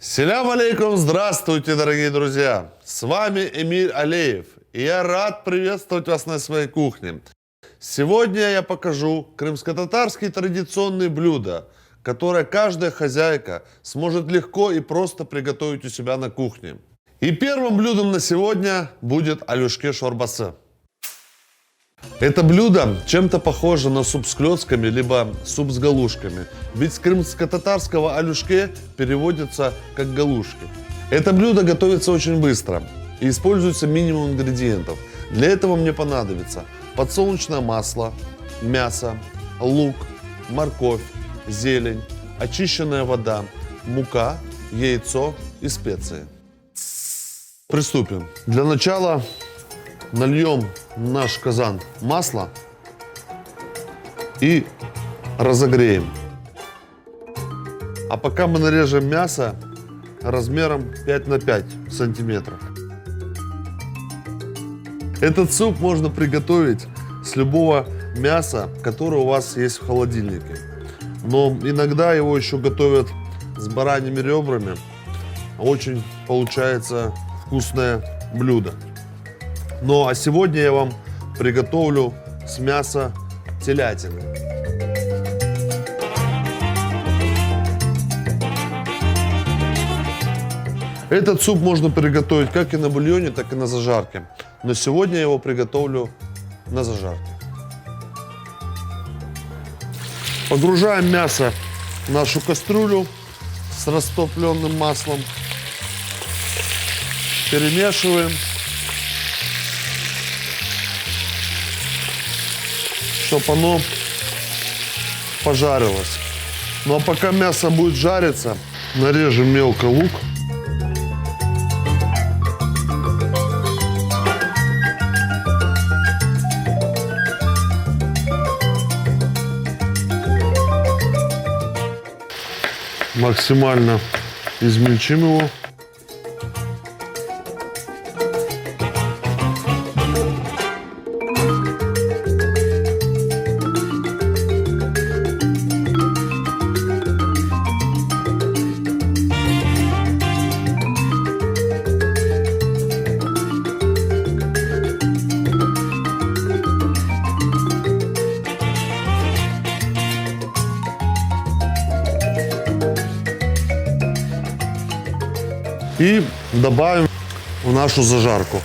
Селям алейкум, здравствуйте, дорогие друзья! С вами Эмиль Алеев, и я рад приветствовать вас на своей кухне. Сегодня я покажу крымско-татарские традиционные блюда, которые каждая хозяйка сможет легко и просто приготовить у себя на кухне. И первым блюдом на сегодня будет алюшке шорбасы. Это блюдо чем-то похоже на суп с клёцками, либо суп с галушками. Ведь с крымско-татарского алюшке переводится как галушки. Это блюдо готовится очень быстро и используется минимум ингредиентов. Для этого мне понадобится подсолнечное масло, мясо, лук, морковь, зелень, очищенная вода, мука, яйцо и специи. Приступим. Для начала нальем в наш казан масло и разогреем. А пока мы нарежем мясо размером 5 на 5 сантиметров. Этот суп можно приготовить с любого мяса, которое у вас есть в холодильнике. Но иногда его еще готовят с бараньими ребрами. Очень получается вкусное блюдо. Ну а сегодня я вам приготовлю с мяса телятины. Этот суп можно приготовить как и на бульоне, так и на зажарке. Но сегодня я его приготовлю на зажарке. Погружаем мясо в нашу кастрюлю с растопленным маслом. Перемешиваем. Чтобы оно пожарилось. Ну а пока мясо будет жариться, нарежем мелко лук. Максимально измельчим его. И добавим в нашу зажарку.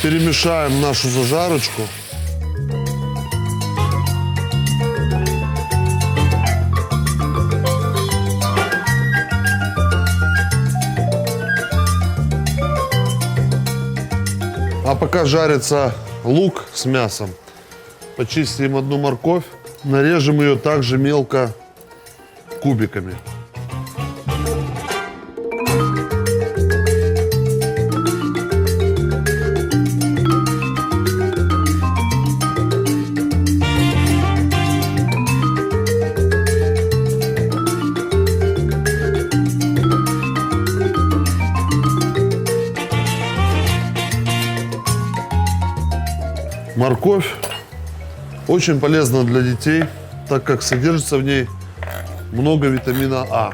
Перемешаем нашу зажарочку. А пока жарится лук с мясом, почистим одну морковь, нарежем ее также мелко кубиками. Морковь очень полезна для детей, так как содержится в ней много витамина А.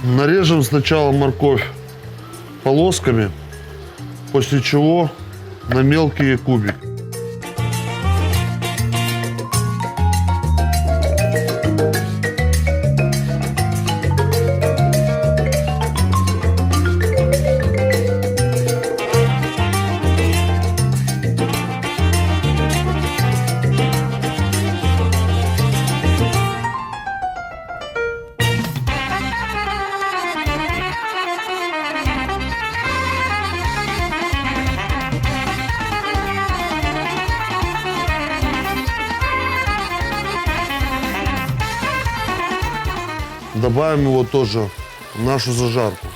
Нарежем сначала морковь полосками, после чего на мелкие кубики. Добавим его тоже нашу зажарку.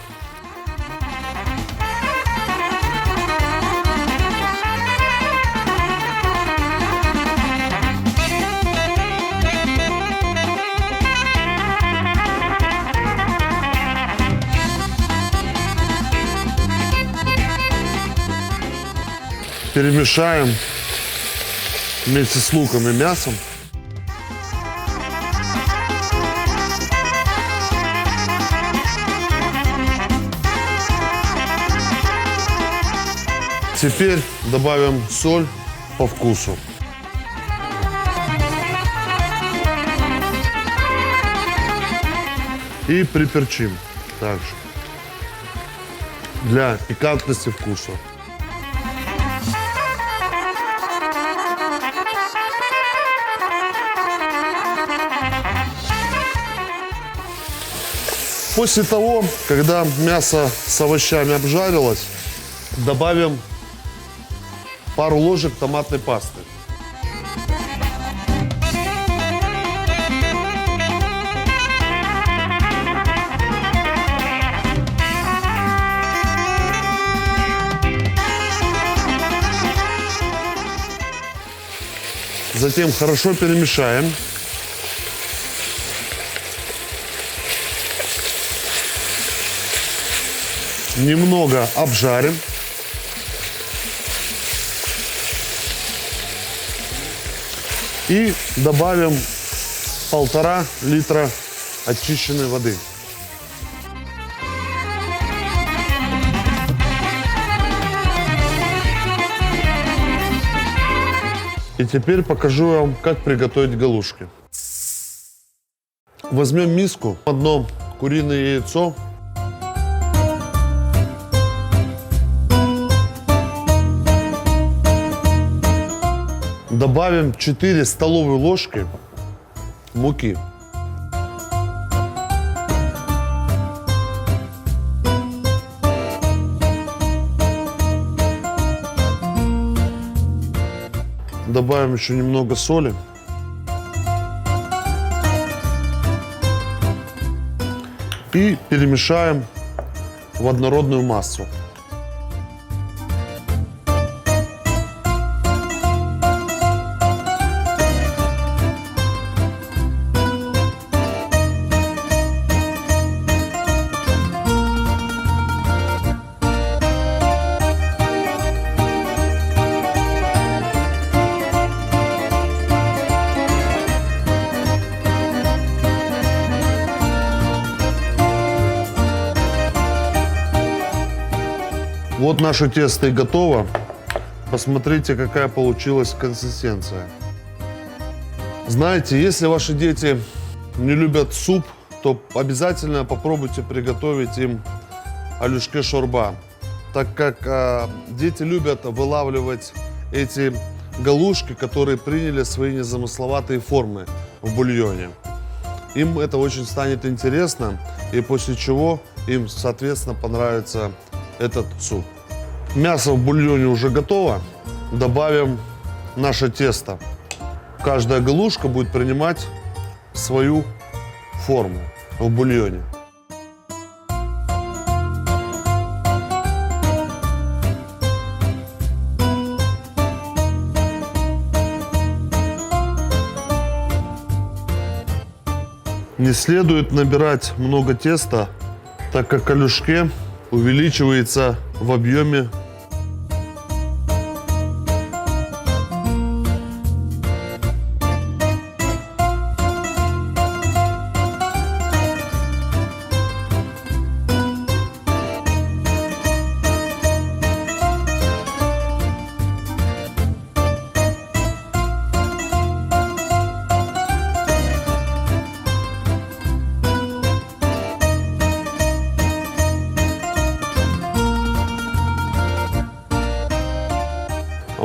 Перемешаем вместе с луком и мясом. Теперь добавим соль по вкусу. И приперчим также для пикантности вкуса. После того, когда мясо с овощами обжарилось, добавим пару ложек томатной пасты. Затем хорошо перемешаем. Немного обжарим. И добавим 1,5 литра очищенной воды. И теперь покажу вам, как приготовить галушки. Возьмем миску, одно куриное яйцо, добавим 4 столовые ложки муки. Добавим еще немного соли. И перемешаем в однородную массу. Вот наше тесто и готово. Посмотрите, какая получилась консистенция. Знаете, если ваши дети не любят суп, то обязательно попробуйте приготовить им алюшке-шорба, так как дети любят вылавливать эти галушки, которые приняли свои незамысловатые формы в бульоне. Им это очень станет интересно, и после чего им, соответственно, понравится этот суп. Мясо в бульоне уже готово. Добавим наше тесто. Каждая галушка будет принимать свою форму в бульоне. Не следует набирать много теста, так как алюшке увеличивается в объеме.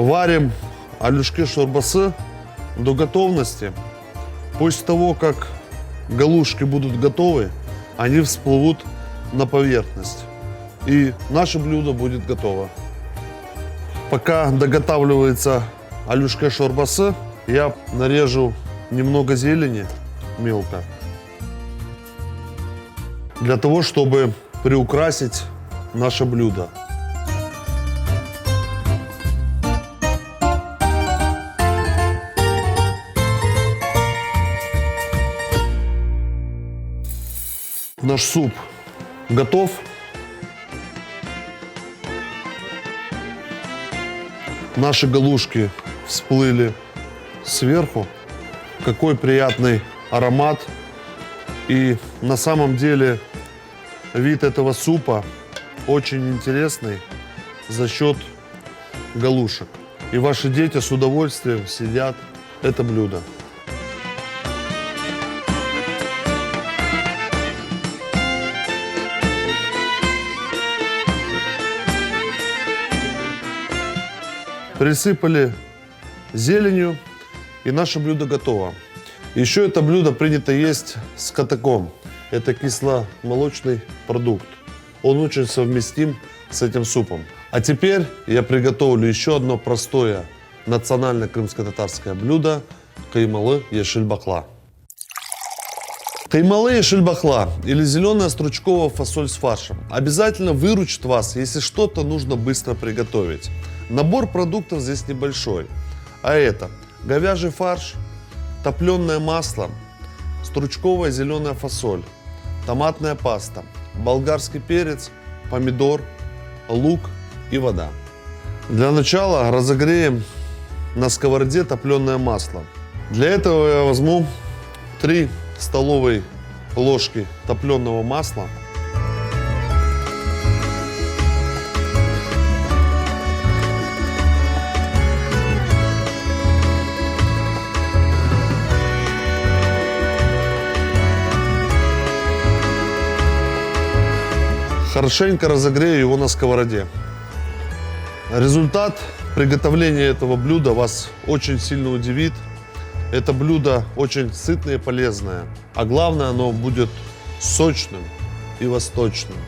Варим алюшки-шорбасы до готовности. После того, как галушки будут готовы, они всплывут на поверхность. И наше блюдо будет готово. Пока доготавливается алюшке-шорбасы, я нарежу немного зелени мелко. для того, чтобы приукрасить наше блюдо. Наш суп готов. Наши галушки всплыли сверху. Какой приятный аромат. И на самом деле вид этого супа очень интересный за счет галушек. И ваши дети с удовольствием съедят это блюдо. Присыпали зеленью, и наше блюдо готово. Еще это блюдо принято есть с катаком. Это кисломолочный продукт. Он очень совместим с этим супом. А теперь я приготовлю еще одно простое национальное крымско-татарское блюдо – каймалы ешиль бахла. Каймалы ешиль бахла или зеленая стручковая фасоль с фаршем обязательно выручит вас, если что-то нужно быстро приготовить. Набор продуктов здесь небольшой, а это говяжий фарш, топленое масло, стручковая зеленая фасоль, томатная паста, болгарский перец, помидор, лук и вода. Для начала разогреем на сковороде топленое масло. Для этого я возьму 3 столовые ложки топленого масла. Хорошенько разогрею его на сковороде. Результат приготовления этого блюда вас очень сильно удивит. Это блюдо очень сытное и полезное. А главное, оно будет сочным и восточным.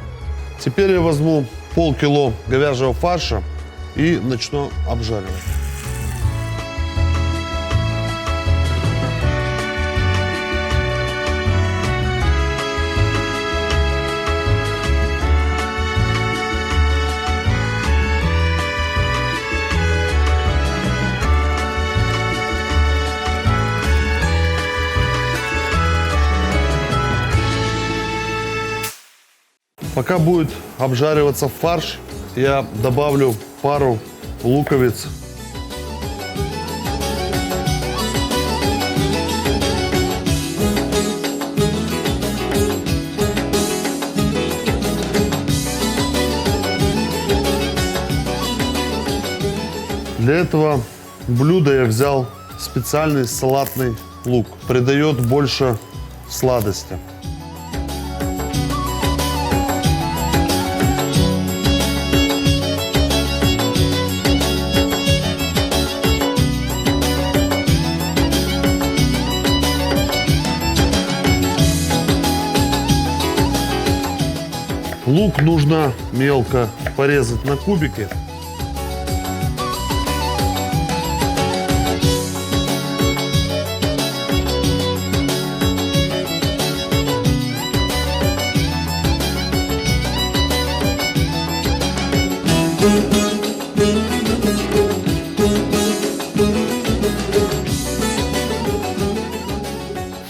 Теперь я возьму полкило говяжьего фарша и начну обжаривать. Пока будет обжариваться фарш, я добавлю пару луковиц. Для этого блюда я взял специальный салатный лук. Придает больше сладости. Лук нужно мелко порезать на кубики.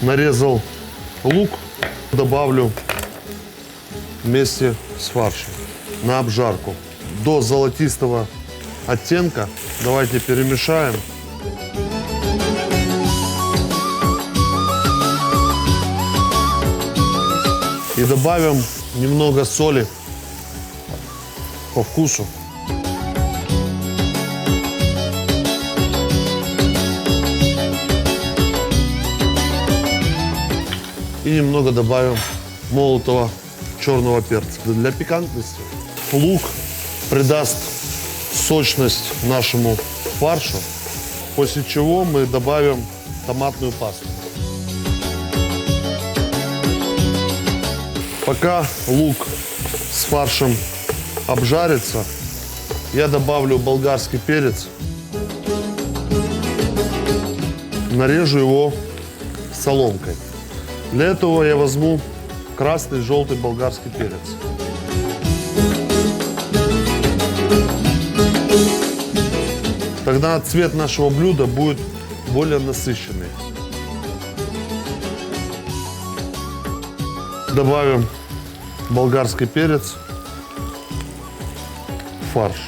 Нарезал лук, добавлю вместе с фаршем на обжарку до золотистого оттенка. Давайте перемешаем. И добавим немного соли по вкусу. И немного добавим молотого черного перца для пикантности. Лук придаст сочность нашему фаршу, после чего мы добавим томатную пасту. Пока лук с фаршем обжарится, я добавлю болгарский перец, нарежу его соломкой. Для этого я возьму красный и желтый болгарский перец. Тогда цвет нашего блюда будет более насыщенный. Добавим болгарский перец в фарш.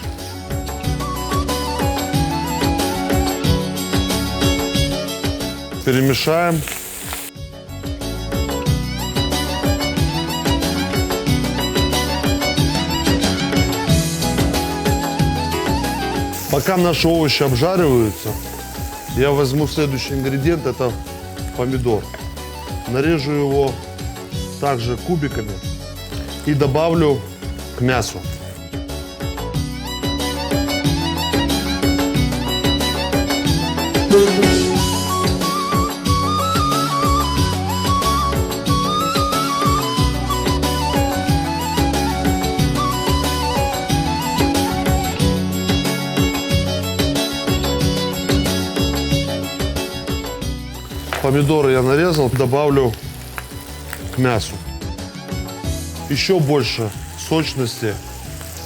Перемешаем. Пока наши овощи обжариваются, я возьму следующий ингредиент, это помидор. Нарежу его также кубиками и добавлю к мясу. Помидоры я нарезал, добавлю к мясу. Еще больше сочности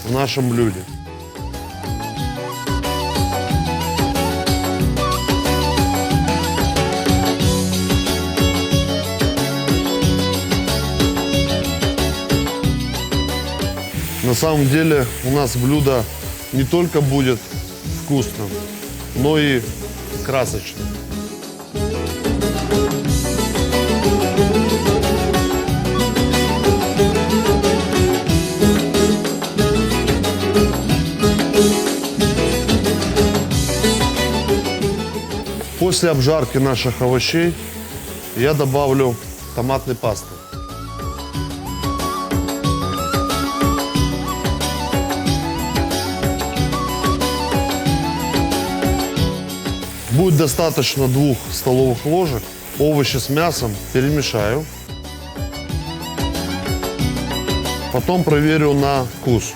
в нашем блюде. На самом деле у нас блюдо не только будет вкусным, но и красочным. После обжарки наших овощей я добавлю томатной пасты. Будет достаточно 2 столовых ложек. Овощи с мясом перемешаю. Потом проверю на вкус.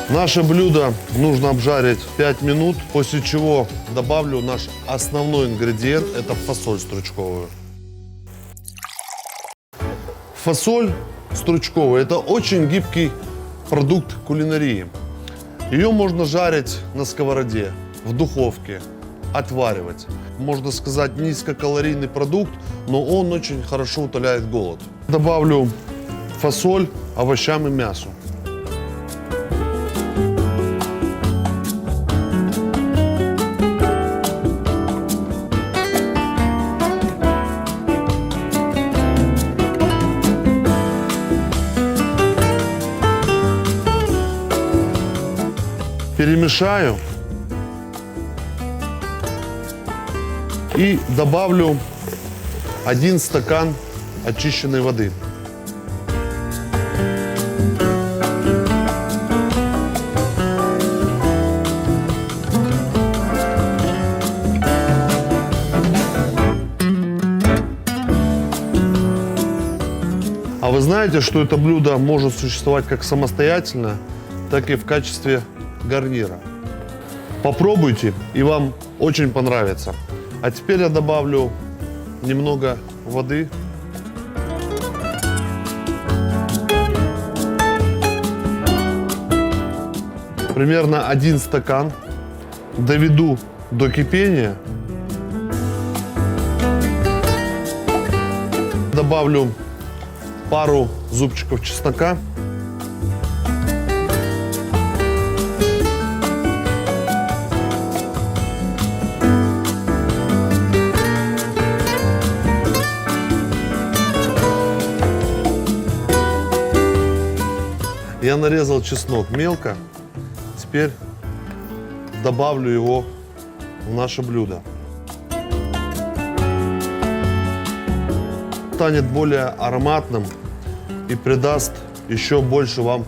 Наше блюдо нужно обжарить 5 минут, после чего добавлю наш основной ингредиент, это фасоль стручковую. Фасоль стручковая – это очень гибкий продукт кулинарии. Ее можно жарить на сковороде, в духовке, отваривать. Можно сказать, низкокалорийный продукт, но он очень хорошо утоляет голод. Добавлю фасоль овощам и мясу. Перемешаю и добавлю 1 стакан очищенной воды. А вы знаете, что это блюдо может существовать как самостоятельно, так и в качестве гарнира. Попробуйте, и вам очень понравится. А теперь я добавлю немного воды. Примерно 1 стакан. Доведу до кипения. Добавлю пару зубчиков чеснока. Я нарезал чеснок мелко. Теперь добавлю его в наше блюдо. Станет более ароматным и придаст еще больше вам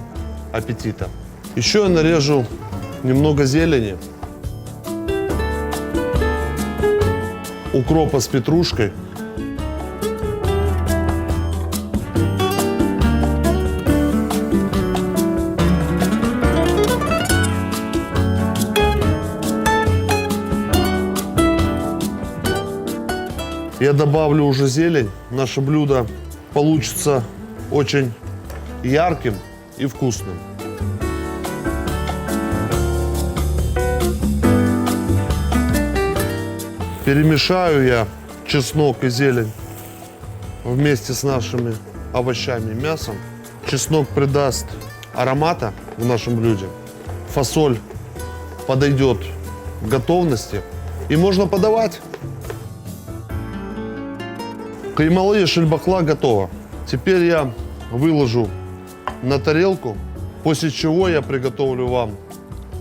аппетита. Еще я нарежу немного зелени, укропа с петрушкой. Я добавлю уже зелень. Наше блюдо получится очень ярким и вкусным. Перемешаю я чеснок и зелень вместе с нашими овощами и мясом. Чеснок придаст аромата в нашем блюде. Фасоль подойдет к готовности. И можно подавать. Каймалы и шельбахла готово. Теперь я выложу на тарелку, после чего я приготовлю вам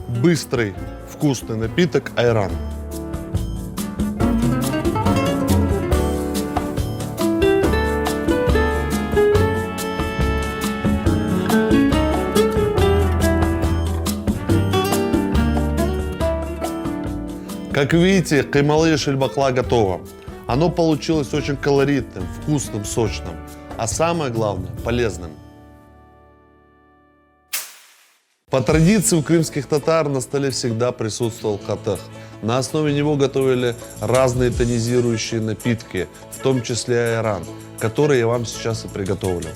быстрый вкусный напиток айран. Как видите, каймалы и шельбахла готово. Оно получилось очень колоритным, вкусным, сочным, а самое главное – полезным. По традиции у крымских татар на столе всегда присутствовал катых. На основе него готовили разные тонизирующие напитки, в том числе айран, который я вам сейчас и приготовлю.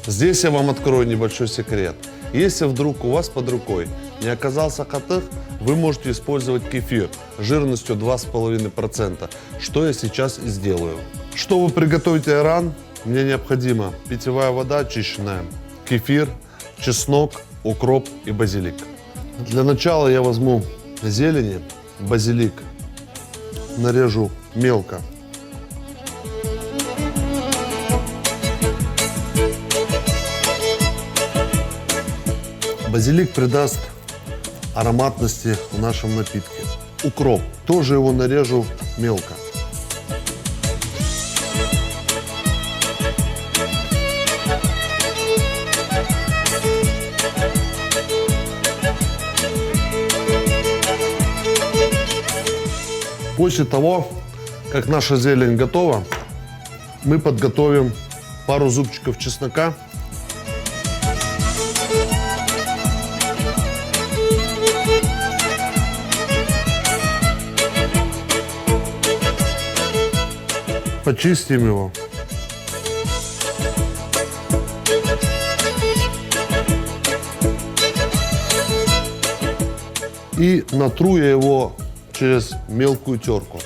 Здесь я вам открою небольшой секрет. Если вдруг у вас под рукой не оказался катых, вы можете использовать кефир жирностью 2,5%, что я сейчас и сделаю. Чтобы приготовить айран, мне необходима питьевая вода очищенная, кефир, чеснок, укроп и базилик. Для начала я возьму зелени, базилик, нарежу мелко. Базилик придаст ароматности в нашем напитке. Укроп. Тоже его нарежу мелко. После того, как наша зелень готова, мы подготовим пару зубчиков чеснока. Почистим его. И натру я его через мелкую терку.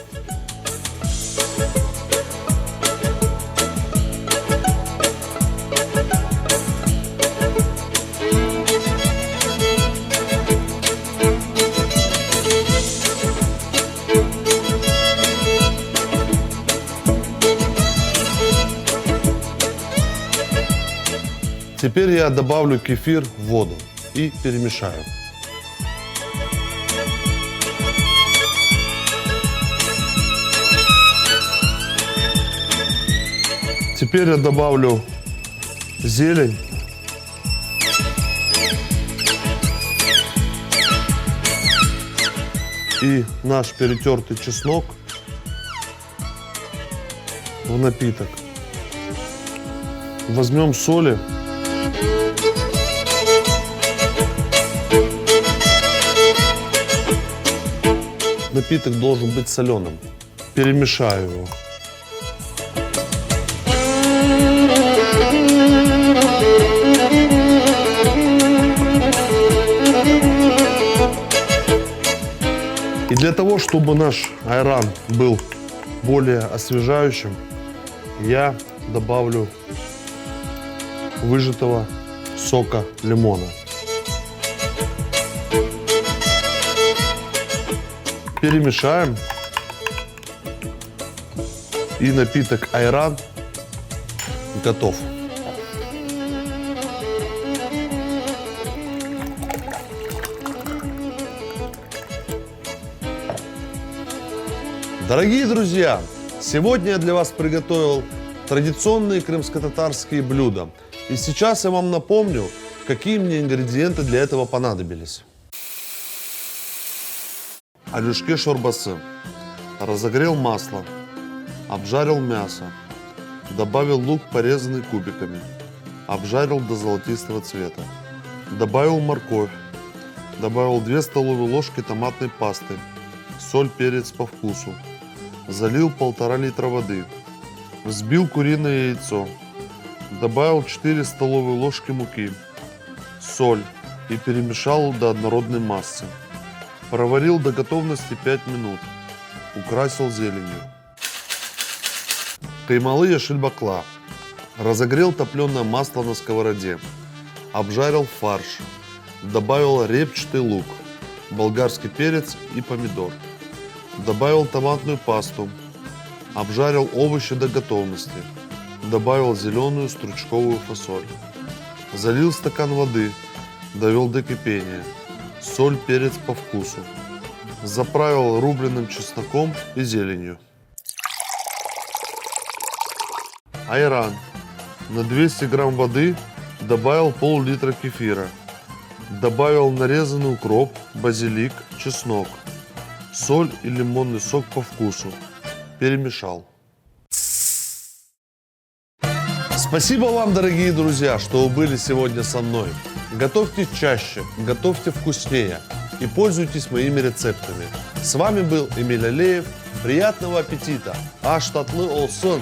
Теперь я добавлю кефир в воду и перемешаю. Теперь я добавлю зелень. И наш перетертый чеснок в напиток. Возьмем соли. Напиток должен быть соленым. Перемешаю его. И для того, чтобы наш айран был более освежающим, я добавлю выжатого сока лимона. Перемешаем. И напиток айран готов. Дорогие друзья, сегодня я для вас приготовил традиционные крымско-татарские блюда. И сейчас я вам напомню, какие мне ингредиенты для этого понадобились. Орешки шорбасы. Разогрел масло. Обжарил мясо. Добавил лук, порезанный кубиками. Обжарил до золотистого цвета. Добавил морковь. Добавил 2 столовые ложки томатной пасты. Соль, перец по вкусу. Залил 1,5 литра воды. Взбил куриное яйцо. Добавил 4 столовые ложки муки, соль и перемешал до однородной массы. Проварил до готовности 5 минут. Украсил зеленью. Каймалы шильбакла. Разогрел топленое масло на сковороде. Обжарил фарш. Добавил репчатый лук, болгарский перец и помидор. Добавил томатную пасту. Обжарил овощи до готовности. Добавил зеленую стручковую фасоль. Залил стакан воды. Довел до кипения. Соль, перец по вкусу. Заправил рубленым чесноком и зеленью. Айран. На 200 грамм воды добавил пол-литра кефира. Добавил нарезанный укроп, базилик, чеснок, соль и лимонный сок по вкусу. Перемешал. Спасибо вам, дорогие друзья, что вы были сегодня со мной. Готовьте чаще, готовьте вкуснее и пользуйтесь моими рецептами. С вами был Эмиль Алеев. Приятного аппетита! Аш татлы олsun!